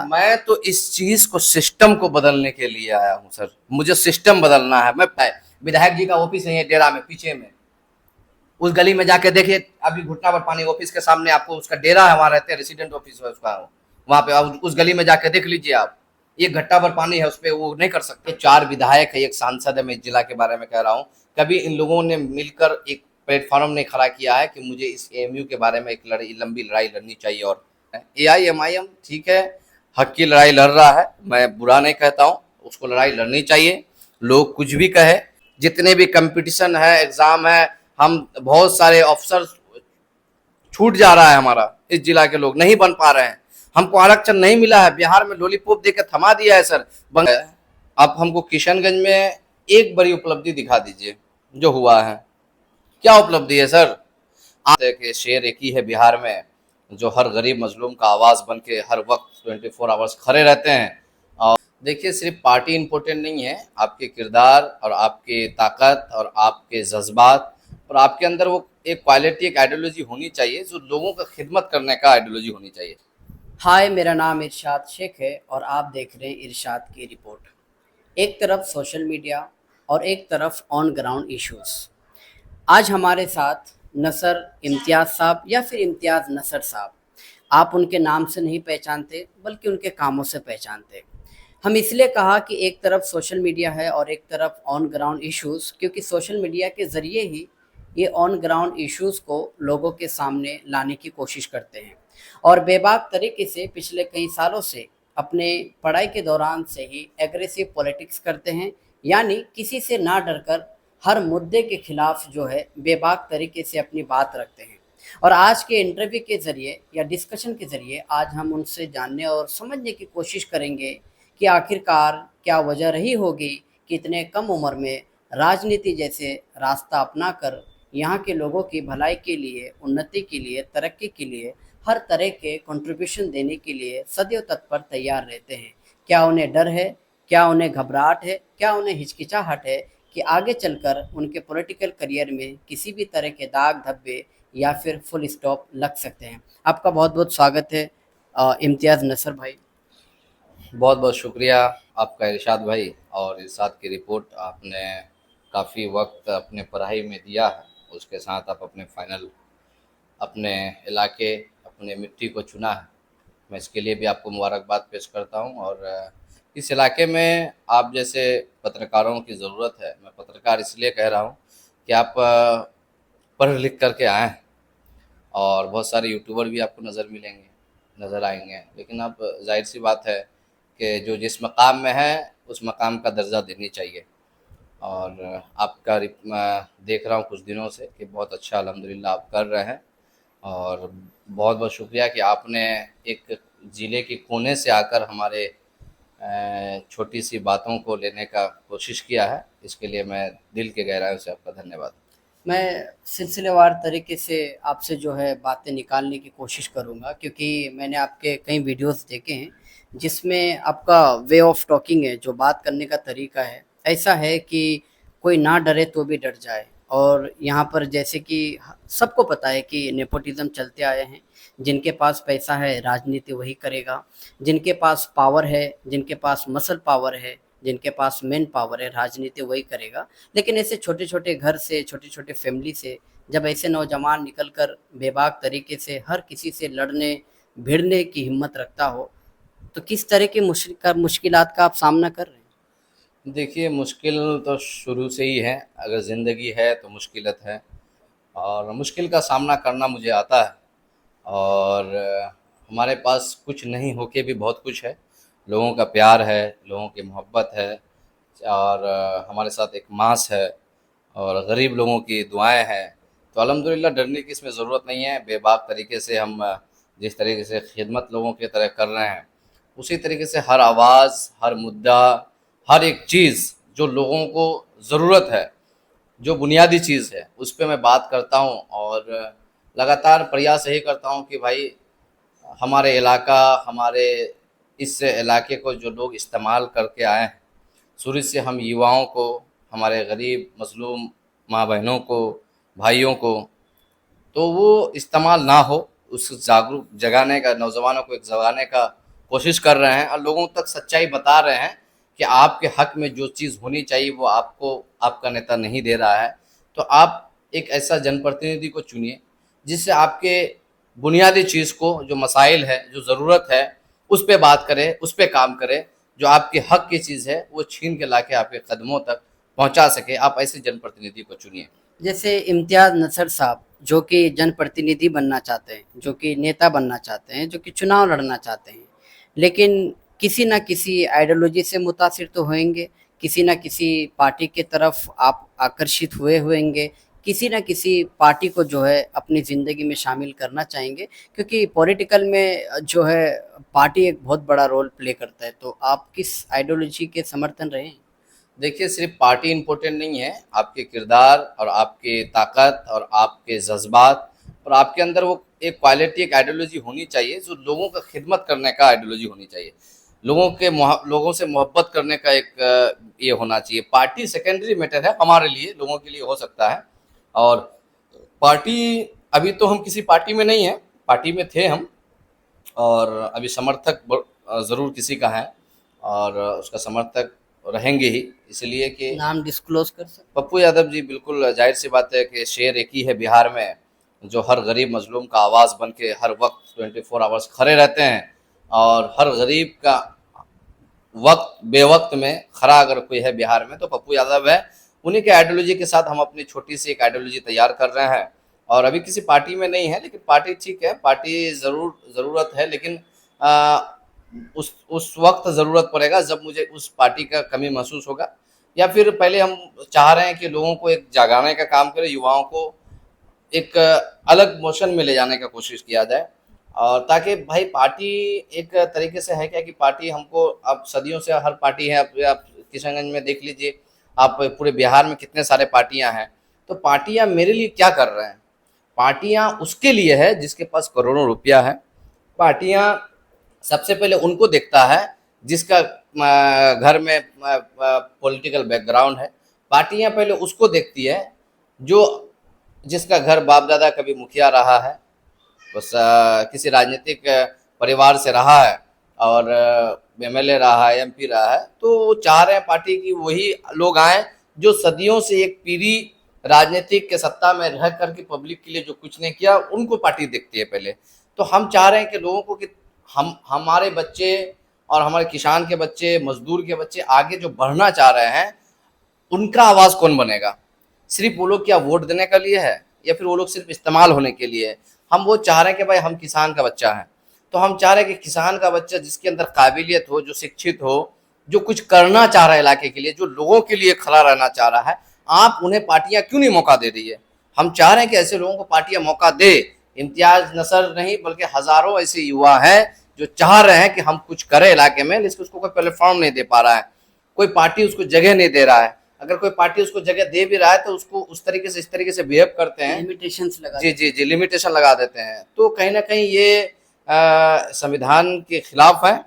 मैं तो इस चीज को सिस्टम को बदलने के लिए आया हूँ सर। मुझे सिस्टम बदलना है। मैं विधायक जी का ऑफिस है डेरा में पीछे में, उस गली में जाके देखिए, अभी घुटना पर पानी ऑफिस के सामने आपको उसका डेरा है, वहां रहते हैं, रेसिडेंट ऑफिस है उसका, वहां पे उस गली में जाके देख लीजिए आप, एक घट्टा पर पानी है, उस पर वो नहीं कर सकते। 4 विधायक है, एक सांसद है, मैं जिला के बारे में कह रहा हूँ। कभी इन लोगों ने मिलकर एक प्लेटफॉर्म नहीं खड़ा किया है कि मुझे इस एएमयू के बारे में एक लंबी लड़ाई लड़नी चाहिए। और एआईएमआईएम ठीक है, हक की लड़ाई लड़ रहा है, मैं बुरा नहीं कहता हूँ, उसको लड़ाई लड़नी चाहिए। लोग कुछ भी कहे, जितने भी कंपटीशन है, एग्जाम है, हम बहुत सारे अफसर छूट जा रहा है, हमारा इस जिला के लोग नहीं बन पा रहे हैं, हमको आरक्षण नहीं मिला है। बिहार में लॉलीपॉप देकर थमा दिया है सर। आप हमको किशनगंज में एक बड़ी उपलब्धि दिखा दीजिए जो हुआ है, क्या उपलब्धि है सर? के शेर एक ही है बिहार में जो हर गरीब मजलूम का आवाज बन के हर वक्त 24 आवर्स खड़े रहते हैं। और देखिए, सिर्फ पार्टी इंपॉर्टेंट नहीं है, आपके किरदार और आपकी ताकत और आपके जज्बात और आपके अंदर वो एक क्वालिटी, एक आइडियोलॉजी होनी चाहिए, जो लोगों का खिदमत करने का आइडियोलॉजी होनी चाहिए। हाय, मेरा नाम इरशाद शेख है और आप देख रहे हैं इरशाद की रिपोर्ट। एक तरफ सोशल मीडिया और एक तरफ ऑन ग्राउंड इश्यूज। आज हमारे साथ नसर इम्तियाज़ साहब या फिर इम्तियाज़ नसर साहब, आप उनके नाम से नहीं पहचानते बल्कि उनके कामों से पहचानते। हम इसलिए कहा कि एक तरफ सोशल मीडिया है और एक तरफ ऑन ग्राउंड इश्यूज़, क्योंकि सोशल मीडिया के ज़रिए ही ये ऑन ग्राउंड इश्यूज़ को लोगों के सामने लाने की कोशिश करते हैं और बेबाक तरीके से पिछले कई सालों से अपने पढ़ाई के दौरान से ही एग्रेसिव पॉलिटिक्स करते हैं, यानी किसी से ना डरकर हर मुद्दे के खिलाफ जो है बेबाक तरीके से अपनी बात रखते हैं। और आज के इंटरव्यू के ज़रिए या डिस्कशन के ज़रिए आज हम उनसे जानने और समझने की कोशिश करेंगे कि आखिरकार क्या वजह रही होगी कि इतने कम उम्र में राजनीति जैसे रास्ता अपनाकर यहाँ के लोगों की भलाई के लिए, उन्नति के लिए, तरक्की के लिए, हर तरह के कंट्रीब्यूशन देने के लिए सदैव तत्पर तैयार रहते हैं। क्या उन्हें डर है? क्या उन्हें घबराहट है? क्या उन्हें हिचकिचाहट है कि आगे चलकर उनके पॉलिटिकल करियर में किसी भी तरह के दाग धब्बे या फिर फुल स्टॉप लग सकते हैं? आपका बहुत बहुत स्वागत है इम्तियाज़ नसर भाई। बहुत बहुत शुक्रिया आपका इरशाद भाई। और इरशाद की रिपोर्ट आपने काफ़ी वक्त अपने पढ़ाई में दिया है, उसके साथ आप अपने फाइनल, अपने इलाके, अपने मिट्टी को चुना है। मैं इसके लिए भी आपको मुबारकबाद पेश करता हूँ। और इस इलाके में आप जैसे पत्रकारों की ज़रूरत है। मैं पत्रकार इसलिए कह रहा हूँ कि आप पढ़ लिख करके आए हैं, और बहुत सारे यूट्यूबर भी आपको नज़र आएंगे, लेकिन अब जाहिर सी बात है कि जो जिस मकाम में है उस मकाम का दर्जा देनी चाहिए। और आपका देख रहा हूँ कुछ दिनों से कि बहुत अच्छा अल्हम्दुलिल्लाह आप कर रहे हैं। और बहुत बहुत शुक्रिया कि आपने एक ज़िले के कोने से आकर हमारे छोटी सी बातों को लेने का कोशिश किया है। इसके लिए मैं दिल के गहराइयों से आपका धन्यवाद। मैं सिलसिलेवार तरीके से आपसे जो है बातें निकालने की कोशिश करूँगा, क्योंकि मैंने आपके कई वीडियोस देखे हैं जिसमें आपका वे ऑफ टॉकिंग है, जो बात करने का तरीका है, ऐसा है कि कोई ना डरे तो भी डर जाए। और यहाँ पर जैसे कि सबको पता है कि नेपोटिज्म चलते आए हैं, जिनके पास पैसा है राजनीति वही करेगा, जिनके पास पावर है, जिनके पास मसल पावर है, जिनके पास मेन पावर है, राजनीति वही करेगा। लेकिन ऐसे छोटे-छोटे घर से, छोटे-छोटे फैमिली से जब ऐसे नौजवान निकल कर बेबाक तरीके से हर किसी से लड़ने, भिड़ने की हिम्मत रखता हो, तो किस तरह की मुश्किलात का आप सामना कर रहे हैं? देखिए, मुश्किल तो शुरू से ही है, अगर ज़िंदगी है तो मुश्किलत है, और मुश्किल का सामना करना मुझे आता है। और हमारे पास कुछ नहीं होके भी बहुत कुछ है। लोगों का प्यार है, लोगों की मोहब्बत है, और हमारे साथ एक मास है, और गरीब लोगों की दुआएं हैं। तो अल्हम्दुलिल्लाह डरने की इसमें ज़रूरत नहीं है। बेबाक तरीके से हम जिस तरीके से खिदमत लोगों की तरह कर रहे हैं, उसी तरीके से हर आवाज़, हर मुद्दा, हर एक चीज़ जो लोगों को ज़रूरत है, जो बुनियादी चीज़ है, उस पे मैं बात करता हूँ। और लगातार प्रयास यही करता हूँ कि भाई हमारे इलाका, हमारे इस इलाके को जो लोग इस्तेमाल करके आए हैं, शुरू से हम युवाओं को, हमारे गरीब मज़लूम माँ बहनों को, भाइयों को, तो वो इस्तेमाल ना हो, उस जागरूक जगाने का, नौजवानों को एक जगाने का कोशिश कर रहे हैं और लोगों तक सच्चाई बता रहे हैं कि आपके हक में जो चीज़ होनी चाहिए वो आपको आपका नेता नहीं दे रहा है। तो आप एक ऐसा जनप्रतिनिधि को चुनिए जिससे आपके बुनियादी चीज़ को, जो मसाइल है, जो ज़रूरत है, उस पे बात करे, उस पे काम करे। जो आपके हक की चीज़ है वो छीन के लाके आपके कदमों तक पहुंचा सके। आप ऐसे जनप्रतिनिधि को चुनिए। जैसे इम्तियाज़ नसर साहब जो कि जनप्रतिनिधि बनना चाहते हैं, जो कि नेता बनना चाहते हैं, जो कि चुनाव लड़ना चाहते हैं, लेकिन किसी न किसी आइडियोलॉजी से मुतासिर तो होंगे, किसी न किसी पार्टी की तरफ आप आकर्षित हुए होंगे, किसी न किसी पार्टी को जो है अपनी ज़िंदगी में शामिल करना चाहेंगे, क्योंकि पॉलिटिकल में जो है पार्टी एक बहुत बड़ा रोल प्ले करता है। तो आप किस आइडियोलॉजी के समर्थन रहे हैं? देखिए, सिर्फ पार्टी इम्पोर्टेंट नहीं है, आपके किरदार और आपके ताकत और आपके जज्बात और आपके अंदर वो एक क्वालिटी, एक आइडियोलॉजी होनी चाहिए जो लोगों का खिदमत करने का आइडियोलॉजी होनी चाहिए। लोगों से मोहब्बत करने का एक ये होना चाहिए। पार्टी सेकेंडरी मैटर है हमारे लिए, लोगों के लिए हो सकता है। और पार्टी, अभी तो हम किसी पार्टी में नहीं है, पार्टी में थे हम, और अभी समर्थक ज़रूर किसी का है और उसका समर्थक रहेंगे ही, इसलिए कि नाम डिस्क्लोज कर सकते? पप्पू यादव जी, बिल्कुल जाहिर सी बात है कि शेर एक ही है बिहार में जो हर गरीब मजलूम का आवाज़ बन के हर वक्त 24 आवर्स खड़े रहते हैं। और हर गरीब का वक्त बेवक्त में खड़ा अगर कोई है बिहार में तो पप्पू यादव है। उन्हीं के आइडियोलॉजी के साथ हम अपनी छोटी सी एक आइडियोलॉजी तैयार कर रहे हैं और अभी किसी पार्टी में नहीं है, लेकिन पार्टी ठीक है, पार्टी ज़रूरत है, लेकिन उस वक्त ज़रूरत पड़ेगा जब मुझे उस पार्टी का कमी महसूस होगा, या फिर पहले हम चाह रहे हैं कि लोगों को एक जगाने का काम करें, युवाओं को एक अलग मोशन में ले जाने का कोशिश किया जाए। और ताकि भाई पार्टी एक तरीके से है क्या कि पार्टी हमको, अब सदियों से हर पार्टी है, आप किशनगंज में देख लीजिए, आप पूरे बिहार में कितने सारे पार्टियां हैं। तो पार्टियां मेरे लिए क्या कर रहे हैं? पार्टियां उसके लिए है जिसके पास करोड़ों रुपया है। पार्टियां सबसे पहले उनको देखता है जिसका घर में पॉलिटिकल बैकग्राउंड है। पार्टियां पहले उसको देखती है जो जिसका घर बाप दादा कभी मुखिया रहा है, बस किसी राजनीतिक परिवार से रहा है और एमएलए रहा है, एमपी रहा है। तो चाह रहे हैं पार्टी की वही लोग आए जो सदियों से एक पीढ़ी राजनीतिक के सत्ता में रह करके पब्लिक के लिए जो कुछ नहीं किया, उनको पार्टी देखती है पहले। तो हम चाह रहे हैं कि लोगों को कि हमारे बच्चे और हमारे किसान के बच्चे, मजदूर के बच्चे आगे जो बढ़ना चाह रहे हैं, उनका आवाज़ कौन बनेगा? सिर्फ वो लोग क्या वोट देने के लिए है या फिर वो लोग सिर्फ इस्तेमाल होने के लिए है? हम वो चाह रहे हैं कि भाई हम किसान का बच्चा है, तो हम चाह रहे हैं कि किसान का बच्चा जिसके अंदर काबिलियत हो, जो शिक्षित हो, जो कुछ करना चाह रहा है इलाके के लिए, जो लोगों के लिए खड़ा रहना चाह रहा है, आप उन्हें पार्टियां क्यों नहीं मौका दे रही है? हम चाह रहे हैं कि ऐसे लोगों को पार्टियां मौका दे। इम्तियाज नसर नहीं बल्कि हजारों ऐसे युवा हैं जो चाह रहे हैं कि हम कुछ करें इलाके में, लेकिन उसको कोई प्लेटफॉर्म नहीं दे पा रहा है, कोई पार्टी उसको जगह नहीं दे रहा है। अगर कोई पार्टी उसको जगह दे भी रहा है तो उसको उस तरीके से, इस तरीके से बिहेव करते हैं, लिमिटेशंस लगा जी जी जी, लिमिटेशन लगा देते हैं। तो कहीं ना कहीं ये संविधान के खिलाफ है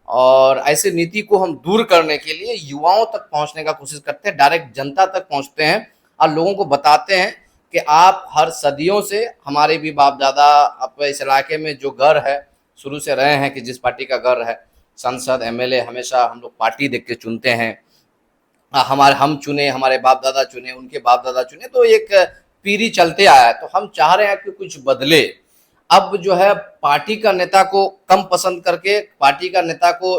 और ऐसे नीति को हम दूर करने के लिए युवाओं तक पहुंचने का कोशिश करते हैं, डायरेक्ट जनता तक पहुंचते हैं और लोगों को बताते हैं कि आप हर सदियों से, हमारे भी बाप दादा आप इस इलाके में जो घर है शुरू से रहे हैं कि जिस पार्टी का घर है, संसद एमएलए हमेशा हम लोग पार्टी देख के चुनते हैं। हम चुने, हमारे बाप दादा चुने, उनके बाप दादा चुने, तो एक पीढ़ी चलते आया है। तो हम चाह रहे हैं कि कुछ बदले। अब जो है पार्टी का नेता को कम पसंद करके, पार्टी का नेता को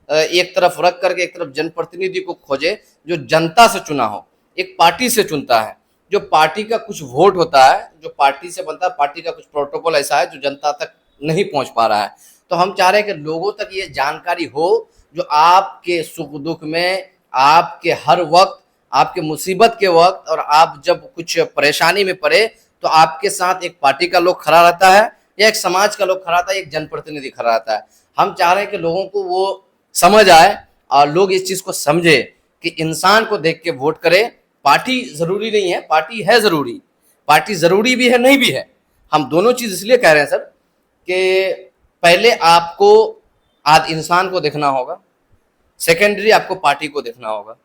एक तरफ रख करके एक तरफ जनप्रतिनिधि को खोजे जो जनता से चुना हो, एक पार्टी से चुनता है, जो पार्टी का कुछ वोट होता है, जो पार्टी से बनता है, पार्टी का कुछ प्रोटोकॉल ऐसा है जो जनता तक नहीं पहुंच पा रहा है। तो हम चाह रहे हैं कि लोगों तक ये जानकारी हो जो आपके सुख दुख में, आपके हर वक्त, आपके मुसीबत के वक्त और आप जब कुछ परेशानी में पड़े तो आपके साथ एक पार्टी का लोग खड़ा रहता है या एक समाज का लोग खड़ा रहता है, एक जनप्रतिनिधि खड़ा रहता है। हम चाह रहे हैं कि लोगों को वो समझ आए और लोग इस चीज को समझे कि इंसान को देख के वोट करे। पार्टी जरूरी नहीं है, पार्टी है जरूरी, पार्टी जरूरी भी है, नहीं भी है। हम दोनों चीज इसलिए कह रहे हैं सर कि पहले आपको आज इंसान को देखना होगा, सेकेंडरी आपको पार्टी को देखना होगा।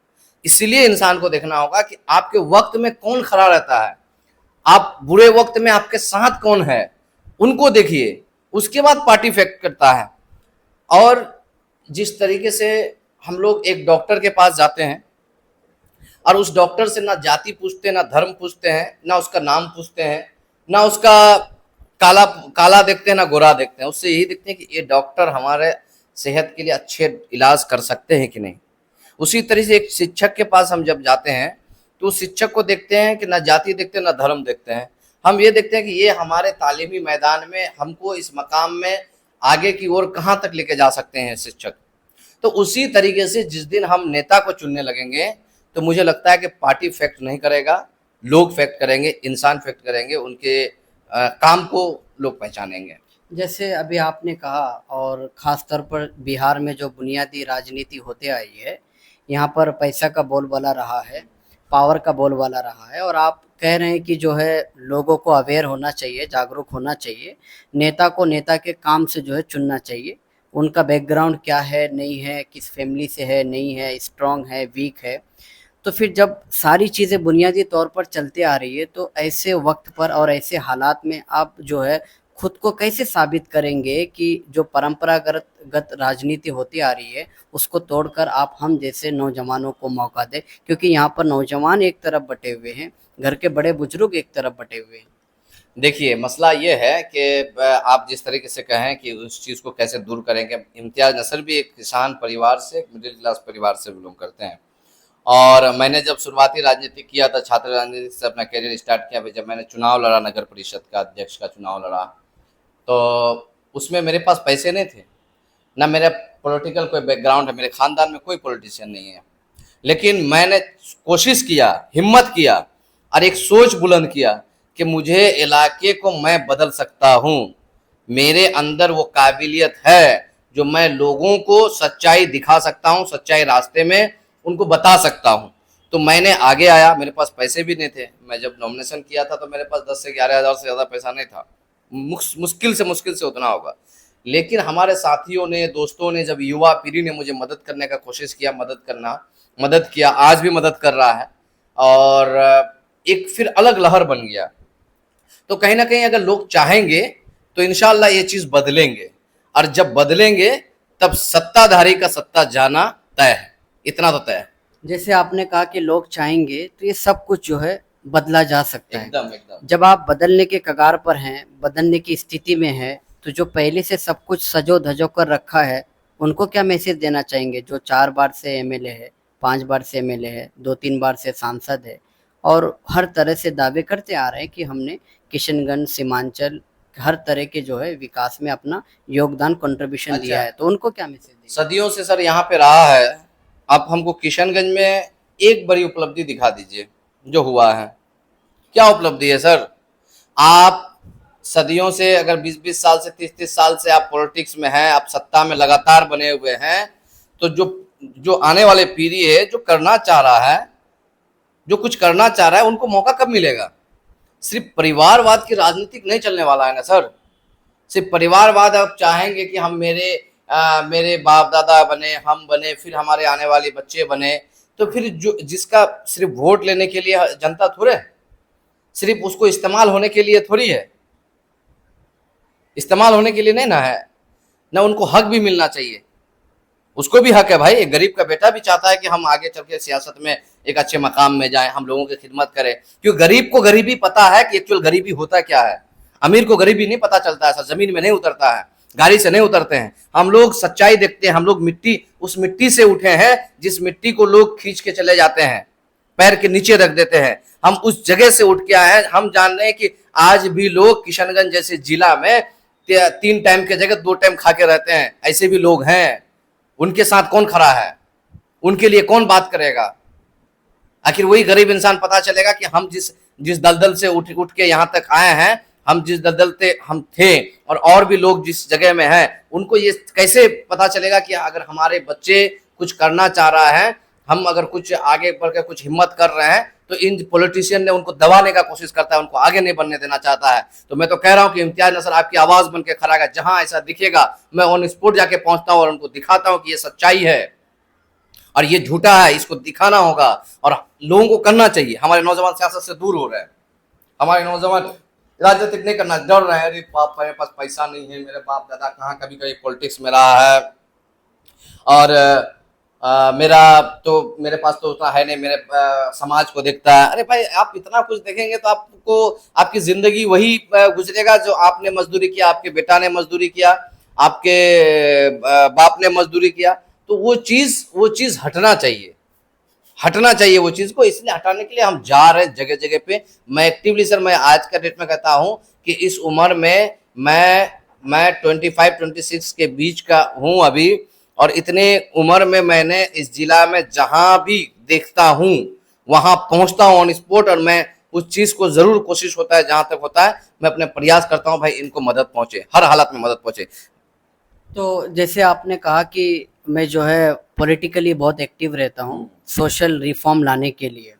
इसलिए इंसान को देखना होगा कि आपके वक्त में कौन खड़ा रहता है, आप बुरे वक्त में आपके साथ कौन है, उनको देखिए, उसके बाद पार्टी इफेक्ट करता है। और जिस तरीके से हम लोग एक डॉक्टर के पास जाते हैं और उस डॉक्टर से ना जाति पूछते हैं, ना धर्म पूछते हैं, ना उसका नाम पूछते हैं, ना उसका काला काला देखते हैं, ना गोरा देखते हैं, उससे यही देखते हैं कि ये डॉक्टर हमारे सेहत के लिए अच्छे इलाज कर सकते हैं कि नहीं। उसी तरह से एक शिक्षक के पास हम जब जाते हैं तो उस शिक्षक को देखते हैं कि ना जाति देखते हैं, ना धर्म देखते हैं, हम ये देखते हैं कि ये हमारे तालीमी मैदान में हमको इस मकाम में आगे की ओर कहाँ तक लेके जा सकते हैं शिक्षक। तो उसी तरीके से जिस दिन हम नेता को चुनने लगेंगे तो मुझे लगता है कि पार्टी फैक्ट नहीं करेगा, लोग फैक्ट करेंगे, इंसान फैक्ट करेंगे, उनके काम को लोग पहचानेंगे। जैसे अभी आपने कहा, और ख़ास तौर पर बिहार में जो बुनियादी राजनीति होते आई है, यहाँ पर पैसा का बोलबाला रहा है, पावर का बोलबाला रहा है, और आप कह रहे हैं कि जो है लोगों को अवेयर होना चाहिए, जागरूक होना चाहिए, नेता को नेता के काम से जो है चुनना चाहिए, उनका बैकग्राउंड क्या है, नहीं है, किस फैमिली से है, नहीं है, स्ट्रॉन्ग है, वीक है। तो फिर जब सारी चीज़ें बुनियादी तौर पर चलते आ रही है, तो ऐसे वक्त पर और ऐसे हालात में आप जो है खुद को कैसे साबित करेंगे कि जो परंपरागत राजनीति होती आ रही है उसको तोड़कर आप हम जैसे नौजवानों को मौका दें, क्योंकि यहाँ पर नौजवान एक तरफ बटे हुए हैं, घर के बड़े बुजुर्ग एक तरफ बटे हुए हैं। देखिए, मसला ये है कि आप जिस तरीके से कहें कि उस चीज़ को कैसे दूर करेंगे। इम्तियाज़ नसर भी एक किसान परिवार से, एक मिडिल क्लास परिवार से बिलोंग करते हैं, और मैंने जब शुरुआती राजनीति किया था, छात्र राजनीति से अपना करियर स्टार्ट किया, फिर जब मैंने चुनाव लड़ा, नगर परिषद का अध्यक्ष का चुनाव लड़ा, तो उसमें मेरे पास पैसे नहीं थे, ना मेरा पॉलिटिकल कोई बैकग्राउंड है, मेरे खानदान में कोई पॉलिटिशियन नहीं है, लेकिन मैंने कोशिश किया, हिम्मत किया और एक सोच बुलंद किया कि मुझे इलाके को मैं बदल सकता हूँ, मेरे अंदर वो काबिलियत है जो मैं लोगों को सच्चाई दिखा सकता हूँ, सच्चाई रास्ते में उनको बता सकता हूँ। तो मैंने आगे आया, मेरे पास पैसे भी नहीं थे, मैं जब नॉमिनेशन किया था तो मेरे पास 10 से 11 हज़ार से ज़्यादा पैसा नहीं था, मुश्किल से उतना होगा। लेकिन हमारे साथियों ने, दोस्तों ने, जब युवा पीढ़ी ने मुझे मदद करने का कोशिश किया, मदद किया, आज भी मदद कर रहा है, और एक फिर अलग लहर बन गया। तो कहीं ना कहीं अगर लोग चाहेंगे तो इंशाल्लाह ये चीज़ बदलेंगे, और जब बदलेंगे तब सत्ताधारी का सत्ता जाना तय है, इतना तो तय है। जैसे आपने कहा कि लोग चाहेंगे तो ये सब कुछ जो है बदला जा सकता है। एकदम एकदम। जब आप बदलने के कगार पर हैं, बदलने की स्थिति में हैं, तो जो पहले से सब कुछ सजो धजो कर रखा है उनको क्या मैसेज देना चाहेंगे, जो 4 बार से एमएलए है, 5 बार से एमएलए है, 2-3 बार से सांसद है, और हर तरह से दावे करते आ रहे हैं कि हमने किशनगंज, सीमांचल, हर तरह के जो है विकास में अपना योगदान, कंट्रीब्यूशन दिया है, तो उनको क्या मैसेज देंगे? सदियों से सर यहाँ पे रहा है, आप हमको किशनगंज में एक बड़ी उपलब्धि दिखा दीजिए जो हुआ है। क्या उपलब्धि है सर? आप सदियों से, अगर 20-20 साल से, 30-30 साल से आप पॉलिटिक्स में हैं, आप सत्ता में लगातार बने हुए हैं, तो जो आने वाले पीढ़ी है, जो करना चाह रहा है, जो कुछ करना चाह रहा है, उनको मौका कब मिलेगा? सिर्फ परिवारवाद की राजनीति नहीं चलने वाला है ना सर। सिर्फ परिवारवाद आप चाहेंगे कि हम मेरे बाप दादा बने, हम बने, फिर हमारे आने वाले बच्चे बने, तो फिर जो जिसका सिर्फ वोट लेने के लिए जनता थोड़े है, सिर्फ उसको इस्तेमाल होने के लिए थोड़ी है, इस्तेमाल होने के लिए नहीं ना है ना, उनको हक भी मिलना चाहिए। उसको भी हक है भाई, एक गरीब का बेटा भी चाहता है कि हम आगे चल के सियासत में एक अच्छे मकाम में जाएं, हम लोगों की खिदमत करें, क्योंकि गरीब को गरीबी पता है कि एक्चुअल गरीबी होता क्या है। अमीर को गरीबी नहीं पता चलता है, जमीन में नहीं उतरता है, गाड़ी से नहीं उतरते हैं, हम लोग सच्चाई देखते हैं, हम लोग उस मिट्टी से उठे हैं जिस मिट्टी को लोग खींच के चले जाते हैं, पैर के नीचे रख देते हैं, हम उस जगह से उठ के आए हैं। हम जान रहे हैं कि आज भी लोग किशनगंज जैसे जिला में 3 टाइम के जगह 2 टाइम खा के रहते हैं, ऐसे भी लोग हैं। उनके साथ कौन खड़ा है? उनके लिए कौन बात करेगा? आखिर वही गरीब इंसान पता चलेगा कि हम जिस दलदल से उठ के यहाँ तक आए हैं, हम जिस दलदल से हम थे, और भी लोग जिस जगह में हैं, उनको ये कैसे पता चलेगा कि अगर हमारे बच्चे कुछ करना चाह रहा है, हम अगर कुछ आगे बढ़ के कुछ हिम्मत कर रहे हैं, तो इन पॉलिटिशियन ने उनको दबाने का कोशिश करता है, उनको आगे नहीं बढ़ने देना चाहता है। तो मैं तो कह रहा हूं कि इम्तियाज नसर आपकी आवाज बन के खड़ा है, जहां ऐसा दिखेगा मैं ऑन स्पॉट जाके पहुंचता हूं और उनको दिखाता हूं कि ये सच्चाई है और ये झूठा है, इसको दिखाना होगा और लोगों को करना चाहिए। हमारे नौजवान सियासत से दूर हो रहे हैं, हमारे नौजवान राजनीतिक नहीं करना, डर रहे हैं, अरे बाप मेरे पास पैसा नहीं है, मेरे बाप दादा कहाँ कभी कभी पॉलिटिक्स में रहा है, और मेरा तो मेरे पास तो उतना है नहीं, मेरे समाज को देखता है। अरे भाई आप इतना कुछ देखेंगे तो आपको आपकी जिंदगी वही गुजरेगा जो आपने मजदूरी किया, आपके बेटा ने मजदूरी किया, आपके बाप ने मजदूरी किया। तो वो चीज हटना चाहिए वो चीज को। इसलिए हटाने के लिए हम जा रहे हैं जगह जगह पे। मैं एक्टिवली सर, मैं आज का डेट में कहता हूं कि इस उम्र में मैं 25-26 के बीच का हूं अभी, और इतने उम्र में मैंने इस जिला में जहां भी देखता हूं वहां पहुंचता हूं ऑन स्पॉट, और मैं उस चीज को जरूर कोशिश होता है, जहां तक होता है मैं अपने प्रयास करता हूं भाई इनको मदद पहुंचे, हर हालत में मदद पहुंचे। तो जैसे आपने कहा कि मैं जो है पॉलिटिकली बहुत एक्टिव रहता हूँ सोशल रिफॉर्म लाने के लिए,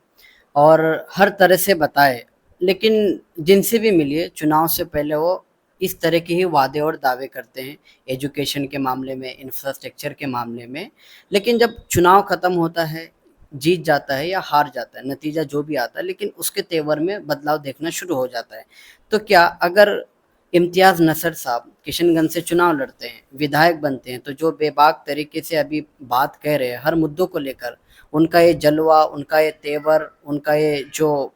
और हर तरह से बताए, लेकिन जिनसे भी मिलिए चुनाव से पहले वो इस तरह के ही वादे और दावे करते हैं, एजुकेशन के मामले में, इंफ्रास्ट्रक्चर के मामले में। लेकिन जब चुनाव ख़त्म होता है, जीत जाता है या हार जाता है, नतीजा जो भी आता है, लेकिन उसके तेवर में बदलाव देखना शुरू हो जाता है। तो क्या अगर इम्तियाज़ नसर साहब किशनगंज से चुनाव लड़ते हैं, विधायक बनते हैं, तो जो बेबाक तरीके से अभी बात कह रहे हैं हर मुद्दों को लेकर, उनका ये जलवा, उनका ये तेवर, उनका ये जो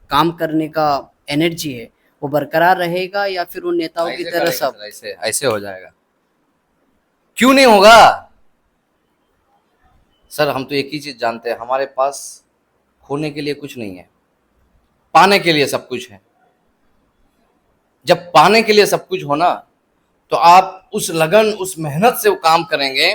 काम करने का एनर्जी है, वो बरकरार रहेगा या फिर उन नेताओं की ऐसे तरह करेंगे सब? सर, ऐसे ऐसे हो जाएगा, क्यों नहीं होगा सर। हम तो एक ही चीज जानते हैं, हमारे पास खोने के लिए कुछ नहीं है, पाने के लिए सब कुछ है। जब पाने के लिए सब कुछ हो ना, तो आप उस लगन, उस मेहनत से वो काम करेंगे।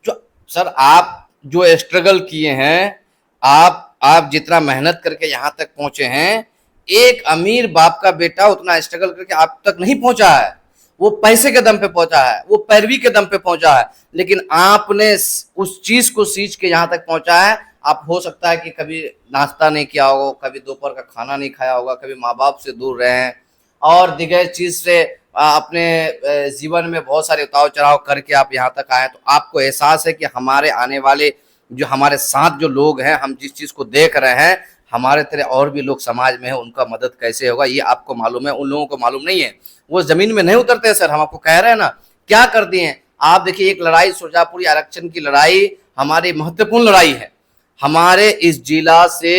जो सर आप जो स्ट्रगल किए हैं, आप जितना मेहनत करके यहां तक पहुंचे हैं, एक अमीर बाप का बेटा उतना स्ट्रगल करके आप तक नहीं पहुंचा है। वो पैसे के दम पे पहुंचा है, वो पैरवी के दम पे पहुंचा है, लेकिन आपने उस चीज को सींच के यहां तक पहुंचा है। आप हो सकता है कि कभी नाश्ता नहीं किया होगा, कभी दोपहर का खाना नहीं खाया होगा, कभी माँ बाप से दूर रहे हैं, और दिग्गज चीज से अपने जीवन में बहुत सारे उतार चढ़ाव करके आप यहाँ तक आए। तो आपको एहसास है कि हमारे आने वाले जो हमारे साथ जो लोग हैं, हम जिस चीज को देख रहे हैं, हमारे तरह और भी लोग समाज में है, उनका मदद कैसे होगा ये आपको मालूम है, उन लोगों को मालूम नहीं है। वो जमीन में नहीं उतरते सर, हम आपको कह रहे हैं ना क्या कर दिए हैं। आप देखिए, एक लड़ाई सुरजापुरी आरक्षण की लड़ाई हमारी महत्वपूर्ण लड़ाई है। हमारे इस जिला से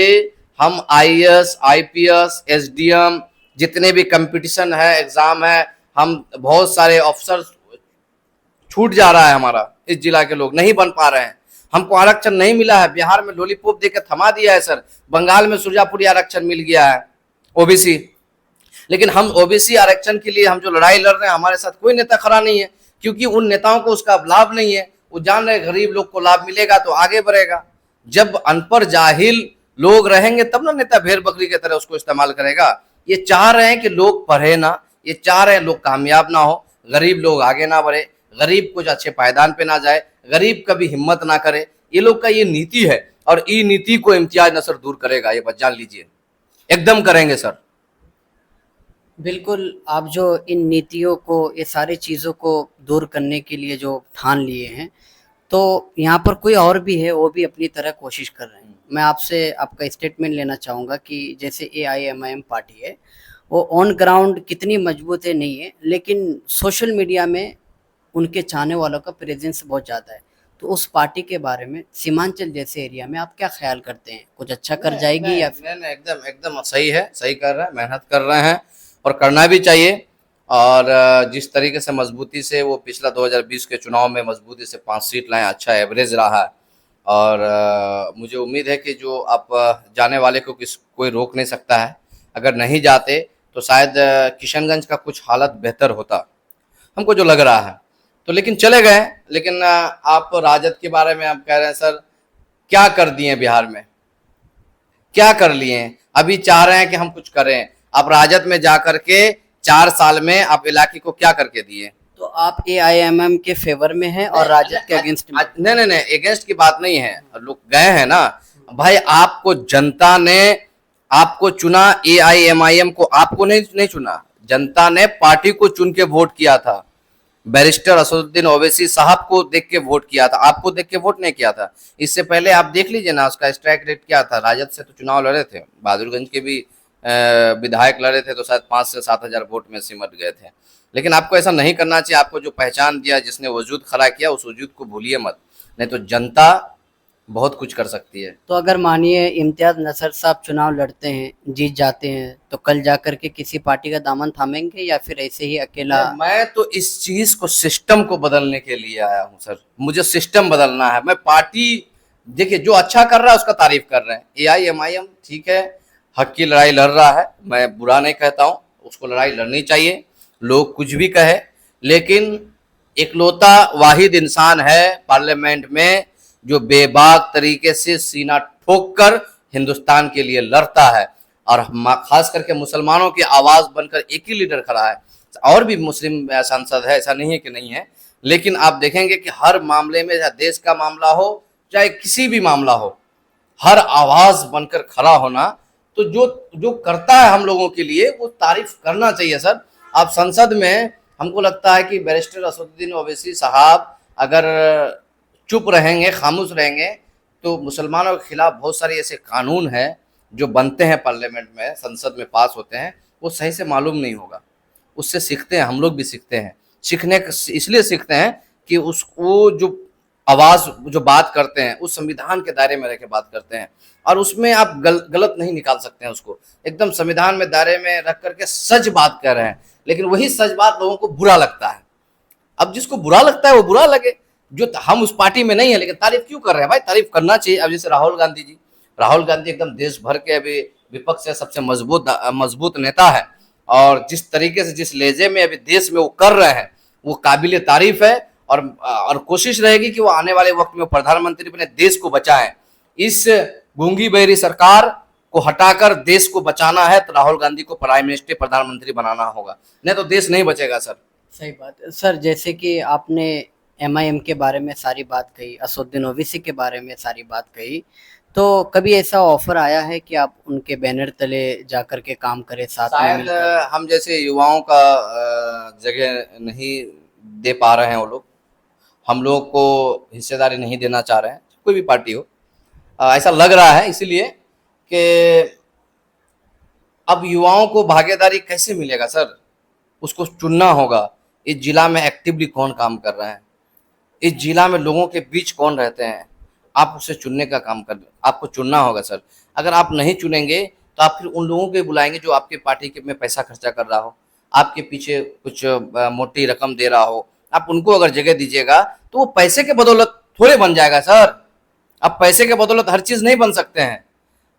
हम IAS, IPS, SDM जितने भी कंपटीशन है, एग्जाम है, हम बहुत सारे अफसर छूट जा रहा है, हमारा इस जिला के लोग नहीं बन पा रहे हैं। हमको आरक्षण नहीं मिला है, बिहार में लॉलीपॉप देकर थमा दिया है सर, बंगाल में सुरजापुरी आरक्षण मिल गया है ओबीसी, लेकिन हम ओबीसी आरक्षण के लिए हम जो लड़ाई लड़ रहे हैं, हमारे साथ कोई नेता खड़ा नहीं है, क्योंकि उन नेताओं को उसका लाभ नहीं है। वो जान रहे गरीब लोग को लाभ मिलेगा तो आगे बढ़ेगा। जब अनपढ़ जाहिल लोग रहेंगे तब ना नेता भेड़ बकरी की तरह उसको इस्तेमाल करेगा। ये चाह रहे हैं कि लोग पढ़े ना, ये चाह रहे हैं लोग कामयाब ना हो, गरीब लोग आगे ना बढ़े, गरीब कुछ अच्छे पायदान पे ना जाए, गरीब कभी हिम्मत ना करे। ये लोग का ये नीति है, और ये नीति को इम्तियाज नसर दूर करेगा, ये बात जान लीजिए, एकदम करेंगे सर। बिल्कुल, आप जो इन नीतियों को, ये सारी चीज़ों को दूर करने के लिए जो ठान लिए हैं, तो यहाँ पर कोई और भी है, वो भी अपनी तरह कोशिश कर रहे हैं। मैं आपसे आपका स्टेटमेंट लेना चाहूँगा कि जैसे AIMIM पार्टी है, वो ऑन ग्राउंड कितनी मजबूत है नहीं है, लेकिन सोशल मीडिया में उनके चाहने वालों का प्रेजेंस बहुत ज़्यादा है। तो उस पार्टी के बारे में सीमांचल जैसे एरिया में आप क्या ख्याल करते हैं, कुछ अच्छा कर जाएगी या फिर? नहीं, एकदम एकदम सही है, सही कर रहे हैं, मेहनत कर रहे हैं, और करना भी चाहिए। और जिस तरीके से मजबूती से वो पिछला 2020 के चुनाव में मजबूती से 5 सीट लाए, अच्छा एवरेज रहा है। और मुझे उम्मीद है कि जो आप जाने वाले को कोई रोक नहीं सकता है। अगर नहीं जाते तो शायद किशनगंज का कुछ हालत बेहतर होता, हमको जो लग रहा है। तो लेकिन चले गए। लेकिन आप राजद के बारे में आप कह रहे हैं सर, क्या कर दिए बिहार में, क्या कर लिए हैं? अभी चाह रहे हैं कि हम कुछ करें। आप राजद में जाकर के 4 साल में आप इलाके को क्या करके दिए? तो आप AIMM के फेवर में हैं और राजद के अगेंस्ट में? नहीं नहीं नहीं, अगेंस्ट की बात नहीं है, लोग गए हैं ना भाई। आपको जनता ने आपको चुना, AIMIM को आपको नहीं चुना, जनता ने पार्टी को चुन के वोट किया था। बैरिस्टर असदुद्दीन ओवैसी साहब को देख के वोट किया था, आपको देख के वोट नहीं किया था। इससे पहले आप देख लीजिए ना, उसका स्ट्राइक रेट क्या था। राजद से तो चुनाव लड़े थे, बहादुरगंज के भी विधायक लड़े थे तो शायद 5 से 7 हजार वोट में सिमट गए थे। लेकिन आपको ऐसा नहीं करना चाहिए। आपको जो पहचान दिया, जिसने वजूद खड़ा किया, उस वजूद को भूलिए मत, नहीं तो जनता बहुत कुछ कर सकती है। तो अगर मानिए इम्तियाज नसर साहब चुनाव लड़ते हैं, जीत जाते हैं, तो कल जाकर के किसी पार्टी का दामन थामेंगे या फिर ऐसे ही अकेला? मैं तो इस चीज को, सिस्टम को बदलने के लिए आया हूं सर। मुझे सिस्टम बदलना है। मैं पार्टी, देखिए जो अच्छा कर रहा है उसका तारीफ कर रहे हैं। AIMIM ठीक है, हक की लड़ाई लड़ रहा है, मैं बुरा नहीं कहता हूं, उसको लड़ाई लड़नी चाहिए, लोग कुछ भी कहे, लेकिन इकलौता वाहिद इंसान है पार्लियामेंट में जो बेबाक तरीके से सीना ठोक कर हिंदुस्तान के लिए लड़ता है, और खास करके मुसलमानों की आवाज बनकर एक ही लीडर खड़ा है। और भी मुस्लिम सांसद है, ऐसा नहीं है कि नहीं है, लेकिन आप देखेंगे कि हर मामले में, चाहे देश का मामला हो चाहे किसी भी मामला हो, हर आवाज बनकर खड़ा होना, तो जो जो करता है हम लोगों के लिए वो तारीफ करना चाहिए सर। आप संसद में, हमको लगता है कि बैरिस्टर असदुद्दीन ओवैसी साहब अगर चुप रहेंगे, खामोश रहेंगे, तो मुसलमानों के खिलाफ बहुत सारे ऐसे कानून हैं जो बनते हैं पार्लियामेंट में, संसद में पास होते हैं, वो सही से मालूम नहीं होगा। उससे सीखते हैं, हम लोग भी सीखते हैं। सीखने इसलिए सीखते हैं कि उस वो जो आवाज, जो बात करते हैं, उस संविधान के दायरे में रह के बात करते हैं, और उसमें आप गलत नहीं निकाल सकते हैं उसको। एकदम संविधान में दायरे में रख करके सच बात कर रहे हैं, लेकिन वही सच बात लोगों को बुरा लगता है। अब जिसको बुरा लगता है वो बुरा लगे, जो हम उस पार्टी में नहीं है लेकिन तारीफ क्यों कर रहे हैं भाई? तारीफ करना चाहिए। अब जैसे राहुल गांधी जी, राहुल गांधी एकदम देश भर के अभी विपक्ष से सबसे मजबूत नेता है, और जिस तरीके से, जिस लहजे में अभी देश में वो कर रहे हैं, वो काबिल तारीफ है। और कोशिश रहेगी कि वो आने वाले वक्त में प्रधानमंत्री बने, देश को बचाएं। इस गूंगी बहरी सरकार को हटाकर देश को बचाना है तो राहुल गांधी को प्राइम मिनिस्टर, प्रधानमंत्री बनाना होगा, नहीं तो देश नहीं बचेगा सर। सही बात है सर। जैसे कि आपने MIM के बारे में सारी बात कही, असदुद्दीन ओवैसी के बारे में सारी बात कही, तो कभी ऐसा ऑफर आया है कि आप उनके बैनर तले जाकर के काम करें साथ में शायद मिलकर? हम जैसे युवाओं का जगह नहीं दे पा रहे हैं वो लोग, हम लोग को हिस्सेदारी नहीं देना चाह रहे हैं, कोई भी पार्टी हो, ऐसा लग रहा है। इसलिए कि अब युवाओं को भागीदारी कैसे मिलेगा सर? उसको चुनना होगा। इस जिला में एक्टिवली कौन काम कर रहे हैं, इस जिला में लोगों के बीच कौन रहते हैं, आप उसे चुनने का काम कर, आपको चुनना होगा सर। अगर आप नहीं चुनेंगे तो आप फिर उन लोगों को बुलाएंगे जो आपके पार्टी के में पैसा खर्चा कर रहा हो, आपके पीछे कुछ मोटी रकम दे रहा हो, आप उनको अगर जगह दीजिएगा तो वो पैसे के बदौलत थोड़े बन जाएगा सर। अब पैसे के बदौलत हर चीज नहीं बन सकते हैं।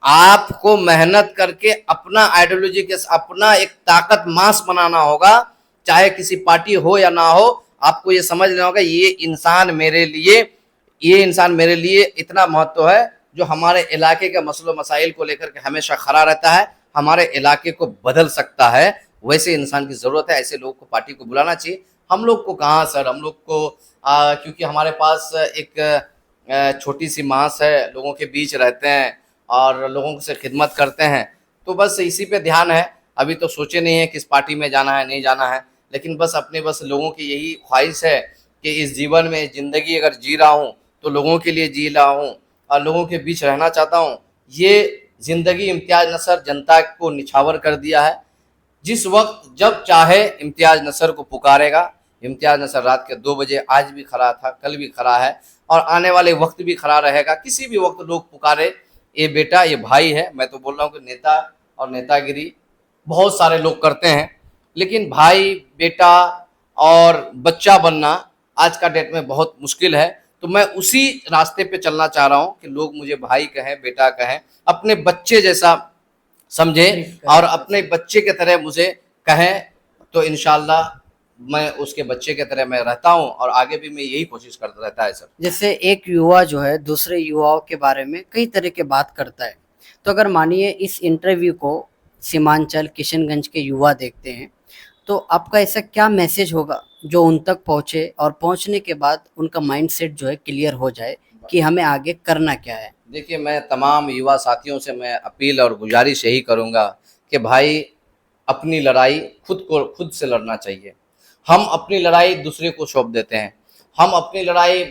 आपको मेहनत करके अपना आइडियोलॉजी के, अपना एक ताकत मास बनाना होगा, चाहे किसी पार्टी हो या ना हो। आपको ये समझ लेना होगा, ये इंसान मेरे लिए इतना महत्व है, जो हमारे इलाके के मसलों मसाइल को लेकर के हमेशा खड़ा रहता है, हमारे इलाके को बदल सकता है। वैसे इंसान की जरूरत है, ऐसे लोग को पार्टी को बुलाना चाहिए। हम लोग को कहाँ सर, हम लोग को क्योंकि हमारे पास एक छोटी सी मांस है, लोगों के बीच रहते हैं और लोगों से खिदमत करते हैं, तो बस इसी पे ध्यान है। अभी तो सोचे नहीं है किस पार्टी में जाना है, नहीं जाना है, लेकिन बस लोगों की यही ख्वाहिश है कि इस जीवन में, ज़िंदगी अगर जी रहा हूँ तो लोगों के लिए जी रहा हूँ और लोगों के बीच रहना चाहता हूँ। ये ज़िंदगी इम्तियाज़ नसर जनता को निछावर कर दिया है। जिस वक्त जब चाहे इम्तियाज़ नसर को पुकारेगा। इम्तियाज़ नसर रात के 2 बजे आज भी खड़ा था, कल भी खड़ा है और आने वाले वक्त भी खड़ा रहेगा। किसी भी वक्त लोग पुकारे, ये बेटा, ये भाई है। मैं तो बोल रहा हूँ कि नेता और नेतागिरी बहुत सारे लोग करते हैं, लेकिन भाई, बेटा और बच्चा बनना आज का डेट में बहुत मुश्किल है। तो मैं उसी रास्ते पे चलना चाह रहा हूँ कि लोग मुझे भाई कहें, बेटा कहें, अपने बच्चे जैसा समझें और अपने बच्चे के तरह मुझे कहें, तो इंशाल्लाह मैं उसके बच्चे के तरह मैं रहता हूँ और आगे भी मैं यही कोशिश करता रहता है सर। जैसे एक युवा जो है दूसरे युवाओं के बारे में कई तरह के बात करता है, तो अगर मानिए इस इंटरव्यू को सीमांचल किशनगंज के युवा देखते हैं, तो आपका ऐसा क्या मैसेज होगा जो उन तक पहुँचे और पहुँचने के बाद उनका माइंडसेट जो है क्लियर हो जाए कि हमें आगे करना क्या है? देखिए, मैं तमाम युवा साथियों से मैं अपील और गुजारिश यही करूँगा कि भाई, अपनी लड़ाई खुद से लड़ना चाहिए। हम अपनी लड़ाई दूसरे को सौंप देते हैं, हम अपनी लड़ाई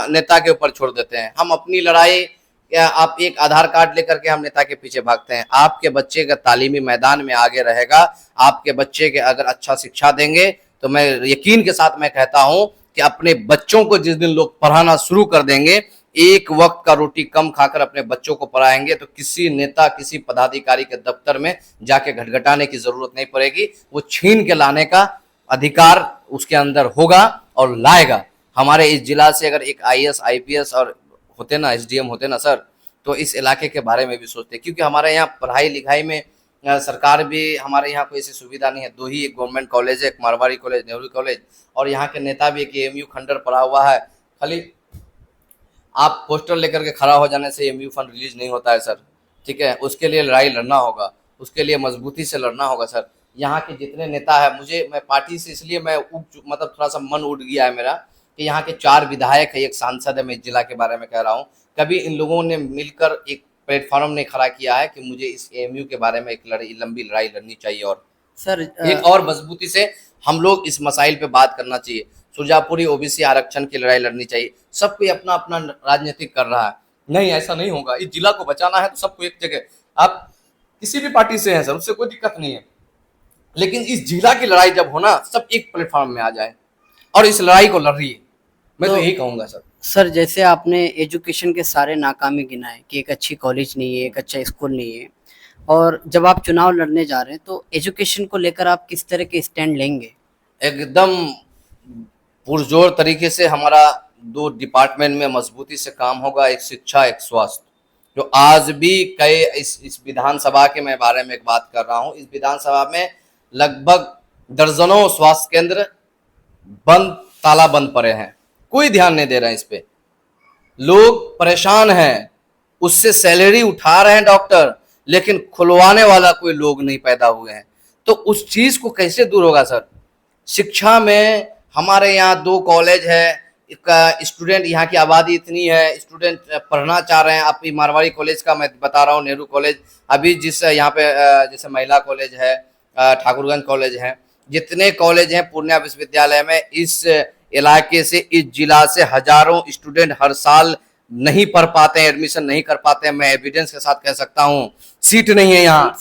नेता के ऊपर छोड़ देते हैं, हम अपनी लड़ाई क्या आप एक आधार कार्ड लेकर के हम नेता के पीछे भागते हैं? आपके बच्चे का तालीमी मैदान में आगे रहेगा, आपके बच्चे के अगर अच्छा शिक्षा देंगे तो मैं यकीन के साथ मैं कहता हूं कि अपने बच्चों को जिस दिन लोग पढ़ाना शुरू कर देंगे, एक वक्त का रोटी कम खाकर अपने बच्चों को पढ़ाएंगे, तो किसी नेता किसी पदाधिकारी के दफ्तर में जाके घटघटाने की जरूरत नहीं पड़ेगी। वो छीन के लाने का अधिकार उसके अंदर होगा और लाएगा। हमारे इस जिला से अगर एक आईएएस आईपीएस और होते ना, एसडीएम होते ना सर, तो इस इलाके के बारे में भी सोचते, क्योंकि हमारे यहाँ पढ़ाई लिखाई में सरकार भी, हमारे यहाँ कोई ऐसी सुविधा नहीं है। दो ही एक गवर्नमेंट कॉलेज है, एक मारवाड़ी कॉलेज, नेहरू कॉलेज, और यहाँ के नेता भी एक एएमयू खंडर पढ़ा हुआ है। खाली आप पोस्टर लेकर के खड़ा हो जाने से एएमयू फंड रिलीज नहीं होता है सर, ठीक है। उसके लिए लड़ाई लड़ना होगा, उसके लिए मजबूती से लड़ना होगा सर। यहाँ के जितने नेता है, मैं पार्टी से इसलिए मैं मतलब थोड़ा सा मन उठ गया है मेरा कि यहाँ के 4 विधायक है, एक सांसद है, मैं जिला के बारे में कह रहा हूँ। कभी इन लोगों ने मिलकर एक प्लेटफॉर्म नहीं खड़ा किया है कि मुझे इस एएमयू के बारे में एक लंबी लड़ाई लड़नी चाहिए, और सर एक और मजबूती से हम लोग इस मसाइल पे बात करना चाहिए। सुरजापुरी ओबीसी आरक्षण की लड़ाई लड़नी चाहिए। सब कोई अपना अपना राजनीतिक कर रहा है, नहीं ऐसा नहीं होगा। इस जिला को बचाना है तो सबको एक जगह, आप किसी भी पार्टी से हैं सर, उससे कोई दिक्कत नहीं है, लेकिन इस जिला की लड़ाई जब हो ना, सब एक प्लेटफॉर्म में आ जाए और इस लड़ाई को लड़ रही है, मैं तो यही कहूंगा सर। सर जैसे आपने एजुकेशन के सारे नाकामी गिनाए कि एक अच्छी कॉलेज नहीं है, एक अच्छा स्कूल नहीं है, और जब आप चुनाव लड़ने जा रहे हैं तो एजुकेशन को लेकर आप किस तरह के स्टैंड लेंगे? एकदम पुरजोर तरीके से हमारा 2 डिपार्टमेंट में मजबूती से काम होगा, एक शिक्षा एक स्वास्थ्य। जो आज भी कई इस विधानसभा के मैं बारे में एक बात कर रहा हूँ, इस विधानसभा में लगभग दर्जनों स्वास्थ्य केंद्र बंद, ताला बंद पड़े हैं, कोई ध्यान नहीं दे रहे हैं इस पे। लोग परेशान हैं, उससे सैलरी उठा रहे हैं डॉक्टर, लेकिन खुलवाने वाला कोई लोग नहीं पैदा हुए हैं। तो उस चीज को कैसे दूर होगा सर? शिक्षा में हमारे यहाँ 2 कॉलेज है, स्टूडेंट यहाँ की आबादी इतनी है, स्टूडेंट पढ़ना चाह रहे हैं। आप मारवाड़ी कॉलेज का मैं बता रहा हूँ, नेहरू कॉलेज, अभी जिस यहाँ पे जैसे महिला कॉलेज है, ठाकुरगंज कॉलेज है, जितने कॉलेज हैं पूर्णिया विश्वविद्यालय में, इस इलाके से, इस जिला से हजारों स्टूडेंट हर साल नहीं पढ़ पाते हैं, एडमिशन नहीं कर पाते हैं। मैं एविडेंस के साथ कह सकता हूँ, सीट नहीं है यहाँ,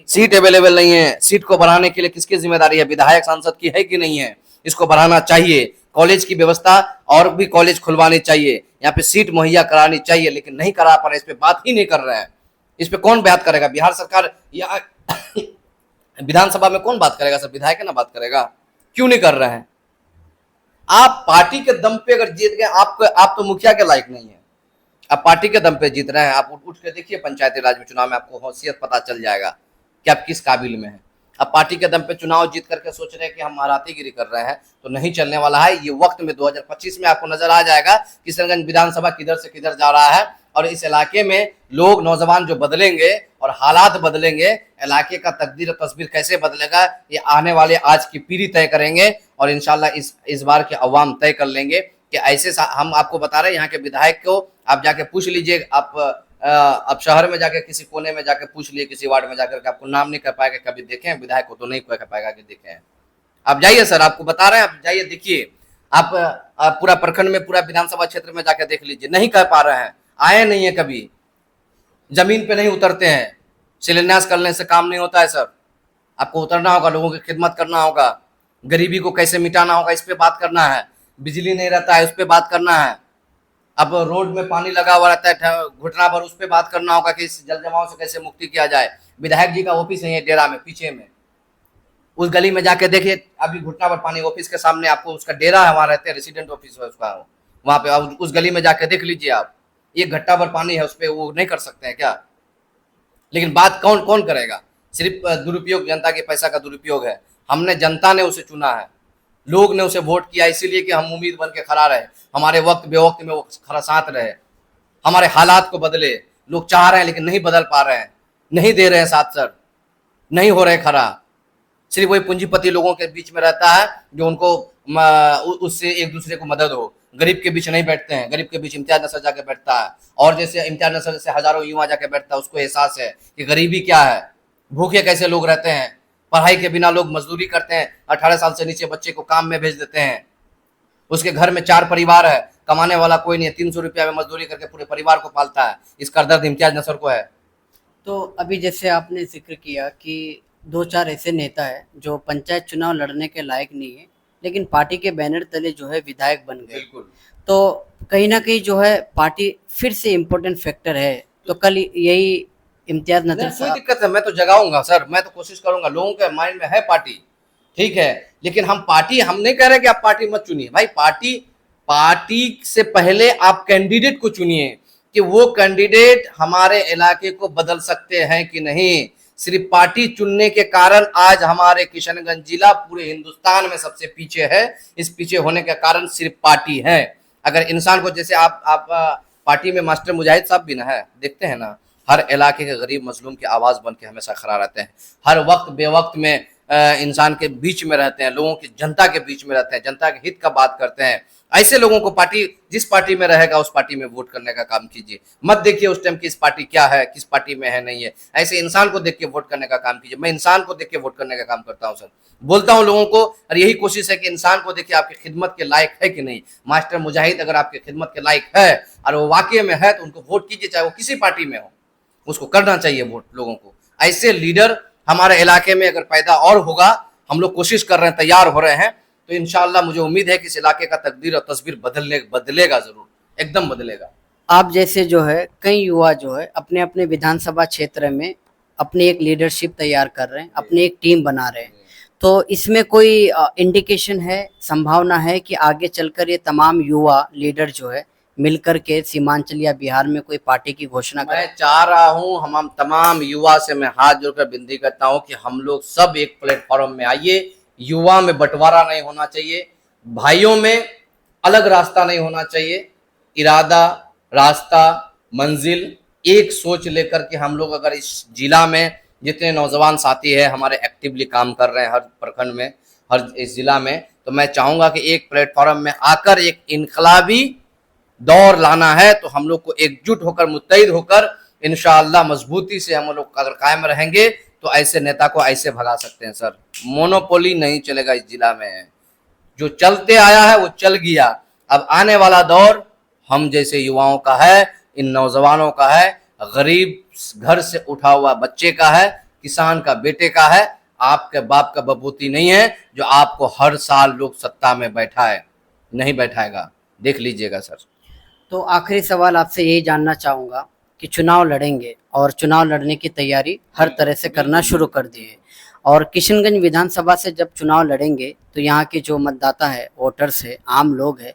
सीट अवेलेबल नहीं है। सीट को बढ़ाने के लिए किसकी जिम्मेदारी है? विधायक सांसद की है कि नहीं है? इसको बढ़ाना चाहिए। कॉलेज की व्यवस्था और भी कॉलेज खुलवानी चाहिए, यहाँ पे सीट मुहैया करानी चाहिए, लेकिन नहीं करा पा रहे, इस पे बात ही नहीं कर रहे हैं। इस पे कौन बात करेगा? बिहार सरकार या विधानसभा में कौन बात करेगा सर? विधायक ना बात करेगा, क्यों नहीं कर रहे हैं? आप पार्टी के दम पे अगर जीत गए, आप तो मुखिया के लायक नहीं है, आप पार्टी के दम पे जीत रहे हैं। आप उठ के देखिए पंचायती राज में चुनाव में, आपको हैसियत पता चल जाएगा कि आप किस काबिल में हैं। अब पार्टी के दम पे चुनाव जीत करके सोच रहे हैं कि हम महारातीगिरी कर रहे हैं, तो नहीं चलने वाला है। ये वक्त में 2025 में आपको नजर आ जाएगा किशनगंज विधानसभा किधर से किधर जा रहा है, और इस इलाके में लोग, नौजवान जो बदलेंगे और हालात बदलेंगे, इलाके का तकदीर और तस्वीर कैसे बदलेगा, ये आने वाले आज की पीढ़ी तय करेंगे, और इंशाल्लाह इस बार के अवाम तय कर लेंगे कि ऐसे हम आपको बता रहे हैं। यहाँ के विधायक को आप जाके पूछ लीजिए, आप शहर में जाके किसी कोने में जाके पूछ लिए, किसी वार्ड में जाकर के, आपको नाम नहीं कर पाएगा कभी देखे हैं विधायक को, तो नहीं कह पाएगा कि देखे हैं। आप जाइए सर, आपको बता रहे हैं, आप जाइए देखिए, आप पूरा प्रखंड में, पूरा विधानसभा क्षेत्र में जाकर देख लीजिए, नहीं कह पा रहे हैं, आए नहीं है कभी, जमीन पे नहीं उतरते हैं। शिलान्यास करने से काम नहीं होता है सर, आपको उतरना होगा, लोगों की खिदमत करना होगा, गरीबी को कैसे मिटाना होगा इस पे बात करना है। बिजली नहीं रहता है, उस पर बात करना है। अब रोड में पानी लगा हुआ रहता है घुटना भर, उस पर बात करना होगा कि इस जल जमाव से कैसे मुक्ति किया जाए। विधायक जी का ऑफिस है डेरा में, पीछे में, उस गली में जाके देखिए, अभी घुटना भर पानी, ऑफिस के सामने आपको उसका डेरा है, वहां रहते हैं, रेसिडेंट ऑफिस है उसका, वहां पे उस गली में जाके देख लीजिए आप, एक घट्टा भर पानी है, उस पर वो नहीं कर सकते हैं क्या? लेकिन बात कौन कौन करेगा? सिर्फ दुरुपयोग, जनता के पैसा का दुरुपयोग है। हमने, जनता ने उसे चुना है, लोग ने उसे वोट किया, इसीलिए कि हम उम्मीद बन के खड़ा रहे, हमारे वक्त बेवक्त में वो खड़ा साथ रहे, हमारे हालात को बदले। लोग चाह रहे हैं लेकिन नहीं बदल पा रहे हैं, नहीं दे रहे हैं साथ सर, नहीं हो रहे खड़ा। सिर्फ वही पूंजीपति लोगों के बीच में रहता है जो उनको उससे एक दूसरे को मदद हो, गरीब के बीच नहीं बैठते हैं। गरीब के बीच इम्तियाज नसर जाके बैठता है, और जैसे इम्तियाज नसर से हजारों युवा जाके बैठता है, उसको एहसास है कि गरीबी क्या है, भूखे कैसे लोग रहते हैं, पढ़ाई के बिना लोग मजदूरी करते हैं, 18 साल से नीचे बच्चे को काम में भेज देते हैं, उसके घर में 4 परिवार है, कमाने वाला कोई नहीं है, 300 रुपया में मजदूरी करके पूरे परिवार को पालता है। इसका दर्द इम्तियाज नसर को है। तो अभी जैसे आपने जिक्र किया कि दो चार ऐसे नेता है जो पंचायत चुनाव लड़ने के लायक नहीं है, लेकिन पार्टी के बैनर तले जो है विधायक बन गए। बिल्कुल। तो कहीं ना कहीं जो है पार्टी फिर से इम्पोर्टेंट फैक्टर है। तो कल यही इम्तियाज नजर कोई दिक्कत है, मैं तो जगाऊंगा सर, मैं तो कोशिश करूंगा। लोगों के माइंड में है पार्टी, ठीक है, लेकिन हम नहीं कह रहे कि आप पार्टी मत चुनिए भाई। पार्टी से पहले आप कैंडिडेट को चुनिए कि वो कैंडिडेट हमारे इलाके को बदल सकते हैं कि नहीं। सिर्फ पार्टी चुनने के कारण आज हमारे किशनगंज जिला पूरे हिंदुस्तान में सबसे पीछे है। इस पीछे होने का कारण सिर्फ पार्टी है। अगर इंसान को, जैसे आप पार्टी में मास्टर मुजाहिद साहब भी ना है, देखते हैं ना, हर इलाके के गरीब मजलूम की आवाज़ बन के हमेशा खड़ा रहते हैं। हर वक्त बेवक्त में इंसान के बीच में रहते हैं, लोगों की, जनता के बीच में रहते हैं, जनता के हित का बात करते हैं। ऐसे लोगों को पार्टी, जिस पार्टी में रहेगा उस पार्टी में वोट करने का काम कीजिए। मत देखिए उस टाइम की इस पार्टी क्या है, किस पार्टी में है, नहीं है। ऐसे इंसान को देख के वोट करने का काम कीजिए। मैं इंसान को देख के वोट करने का काम करता हूँ सर, बोलता हूँ लोगों को, और यही कोशिश है कि इंसान को देखिए आपकी खिदमत के लायक है कि नहीं। मास्टर मुजाहिद अगर आपकी खिदमत के लायक है और वो वाकई में है तो उनको वोट कीजिए, चाहे वो किसी पार्टी में हो, उसको करना चाहिए वोट लोगों को। ऐसे लीडर हमारे इलाके में अगर पैदा और होगा, हम लोग कोशिश कर रहे हैं, तैयार हो रहे हैं, तो इंशाअल्लाह मुझे उम्मीद है कि इस इलाके का तकदीर और तस्वीर बदलेगा, जरूर, एकदम बदलेगा। आप जैसे जो है कई युवा जो है अपने अपने विधानसभा क्षेत्र में अपनी एक लीडरशिप तैयार कर रहे हैं, अपनी एक टीम बना रहे हैं। तो इसमें कोई इंडिकेशन है, संभावना है कि आगे चलकर ये तमाम युवा लीडर जो है मिलकर के सीमांचल या बिहार में कोई पार्टी की घोषणा करें? मैं चाह रहा हूं, हम तमाम युवा से मैं हाथ जोड़कर विनती करता हूं कि हम लोग सब एक प्लेटफॉर्म में आइए। युवा में बंटवारा नहीं होना चाहिए, भाइयों में अलग रास्ता नहीं होना चाहिए। इरादा, रास्ता, मंजिल, एक सोच लेकर के हम लोग अगर इस जिला में जितने नौजवान साथी हैं हमारे एक्टिवली काम कर रहे हैं हर प्रखंड में, हर इस जिला में, तो मैं चाहूंगा कि एक प्लेटफॉर्म में आकर एक इनकलाबी दौर लाना है। तो हम लोग को एकजुट होकर, मुत्तहिद होकर इंशाअल्लाह मजबूती से हम लोग अगर कायम रहेंगे तो ऐसे नेता को ऐसे भगा सकते हैं सर। मोनोपोली नहीं चलेगा इस जिला में, जो चलते आया है वो चल गया। अब आने वाला दौर हम जैसे युवाओं का है, इन नौजवानों का है, गरीब घर से उठा हुआ बच्चे का है, किसान का बेटे का है। आपके बाप का बबूती नहीं है जो आपको हर साल लोग सत्ता में बैठाए, नहीं बैठाएगा, देख लीजिएगा सर। तो आखिरी सवाल आपसे यही जानना चाहूँगा कि चुनाव लड़ेंगे और चुनाव लड़ने की तैयारी हर तरह से करना शुरू कर दी है, और किशनगंज विधानसभा से जब चुनाव लड़ेंगे तो यहाँ के जो मतदाता है, वोटर्स है, आम लोग है,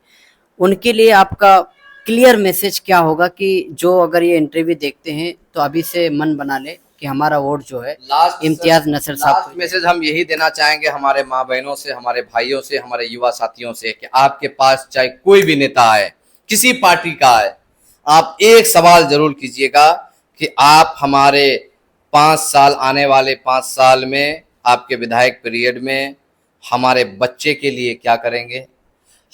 उनके लिए आपका क्लियर मैसेज क्या होगा कि जो अगर ये इंटरव्यू देखते हैं तो अभी से मन बना ले कि हमारा वोट जो है इम्तियाज नसर साहब को। मैसेज हम यही देना चाहेंगे हमारे माँ बहनों से, हमारे भाइयों से, हमारे युवा साथियों से कि आपके पास चाहे कोई भी नेता आए, किसी पार्टी का है, आप एक सवाल जरूर कीजिएगा कि आप हमारे 5 साल, आने वाले 5 साल में आपके विधायक पीरियड में हमारे बच्चे के लिए क्या करेंगे,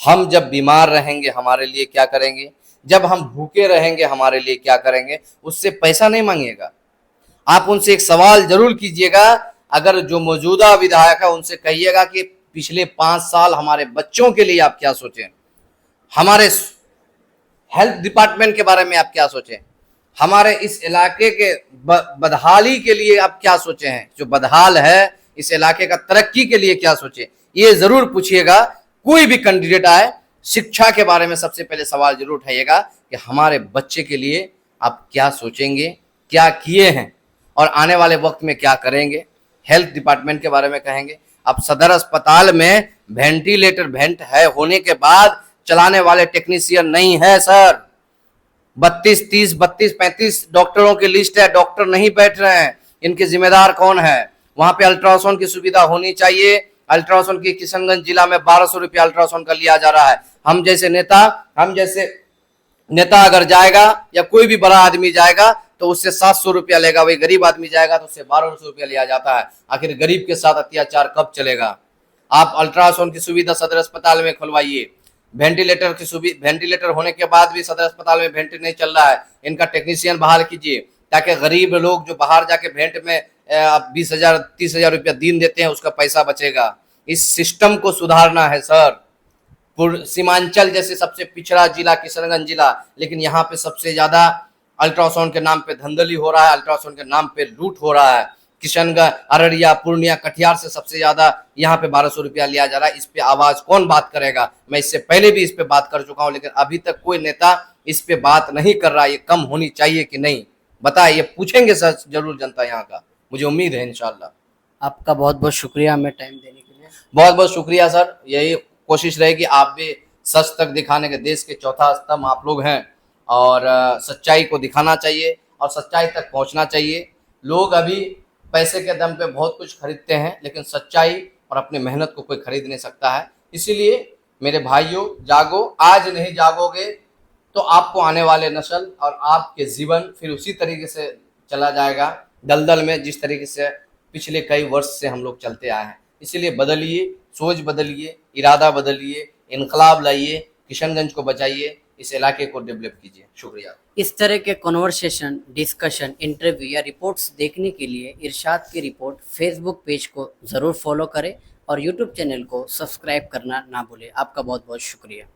हम जब बीमार रहेंगे हमारे लिए क्या करेंगे, जब हम भूखे रहेंगे हमारे लिए क्या करेंगे। उससे पैसा नहीं मांगिएगा, आप उनसे एक सवाल जरूर कीजिएगा। अगर जो मौजूदा विधायक है उनसे कहिएगा कि पिछले 5 साल हमारे बच्चों के लिए आप क्या सोचें, हमारे हेल्थ डिपार्टमेंट के बारे में आप क्या सोचें, हमारे इस इलाके के बदहाली के लिए आप क्या सोचे हैं, जो बदहाल है इस इलाके का तरक्की के लिए क्या सोचे, ये जरूर पूछिएगा। कोई भी कैंडिडेट आए, शिक्षा के बारे में सबसे पहले सवाल जरूर उठाइएगा कि हमारे बच्चे के लिए आप क्या सोचेंगे, क्या किए हैं और आने वाले वक्त में क्या करेंगे। हेल्थ डिपार्टमेंट के बारे में कहेंगे। अब सदर अस्पताल में वेंटिलेटर वेंट है होने के बाद चलाने वाले टेक्नीशियन नहीं है सर। 32, 30, 32, 35 डॉक्टरों की लिस्ट है, डॉक्टर नहीं बैठ रहे हैं। इनके जिम्मेदार कौन है? वहां पे अल्ट्रासाउंड की सुविधा होनी चाहिए। अल्ट्रासाउंड की किशनगंज जिला में 1200 रुपया अल्ट्रासाउंड का लिया जा रहा है। हम जैसे नेता अगर जाएगा या कोई भी बड़ा आदमी जाएगा तो उससे 700 रुपया लेगा, वही गरीब आदमी जाएगा तो उससे 1200 रुपया लिया जाता है। आखिर गरीब के साथ अत्याचार कब चलेगा? आप अल्ट्रासाउंड की सुविधा सदर अस्पताल में खुलवाइए। वेंटिलेटर होने के बाद भी सदर अस्पताल में वेंट नहीं चल रहा है, इनका टेक्नीशियन बहाल कीजिए ताकि गरीब लोग जो बाहर जाके वेंट में 20,000 30,000 रुपया दिन देते हैं उसका पैसा बचेगा। इस सिस्टम को सुधारना है सर। सीमांचल जैसे सबसे पिछड़ा जिला किशनगंज जिला, लेकिन यहाँ पे सबसे ज्यादा अल्ट्रासाउंड के नाम पे धंधली हो रहा है, अल्ट्रासाउंड के नाम पे लूट हो रहा है। किशनगंज, अररिया, पूर्णिया, कटिहार से सबसे ज्यादा यहाँ पे 1200 रुपया लिया जा रहा है। इस पे आवाज कौन बात करेगा? मैं इससे पहले भी इस पे बात कर चुका हूँ, लेकिन अभी तक कोई नेता इस पे बात नहीं कर रहा। ये कम होनी चाहिए कि नहीं, बताए? ये पूछेंगे सर जरूर जनता यहाँ का, मुझे उम्मीद है इंशाल्लाह। आपका बहुत बहुत शुक्रिया हमें टाइम देने के लिए। बहुत बहुत शुक्रिया सर। यही कोशिश रहेगी, आप भी सच तक दिखाने के, देश के चौथा स्तंभ आप लोग हैं, और सच्चाई को दिखाना चाहिए और सच्चाई तक पहुंचना चाहिए। लोग अभी पैसे के दम पे बहुत कुछ खरीदते हैं, लेकिन सच्चाई और अपनी मेहनत को कोई खरीद नहीं सकता है। इसीलिए मेरे भाइयों, जागो। आज नहीं जागोगे तो आपको आने वाले नस्ल और आपके जीवन फिर उसी तरीके से चला जाएगा, दलदल में, जिस तरीके से पिछले कई वर्ष से हम लोग चलते आए हैं। इसीलिए बदलिए, सोच बदलिए, इरादा बदलिए, इनकलाब लाइए, किशनगंज को बचाइए, इस इलाके को डेवलप कीजिए। शुक्रिया। इस तरह के कन्वर्सेशन, डिस्कशन, इंटरव्यू या रिपोर्ट्स देखने के लिए इरशाद की रिपोर्ट फेसबुक पेज को ज़रूर फॉलो करें और यूट्यूब चैनल को सब्सक्राइब करना ना भूलें। आपका बहुत बहुत शुक्रिया।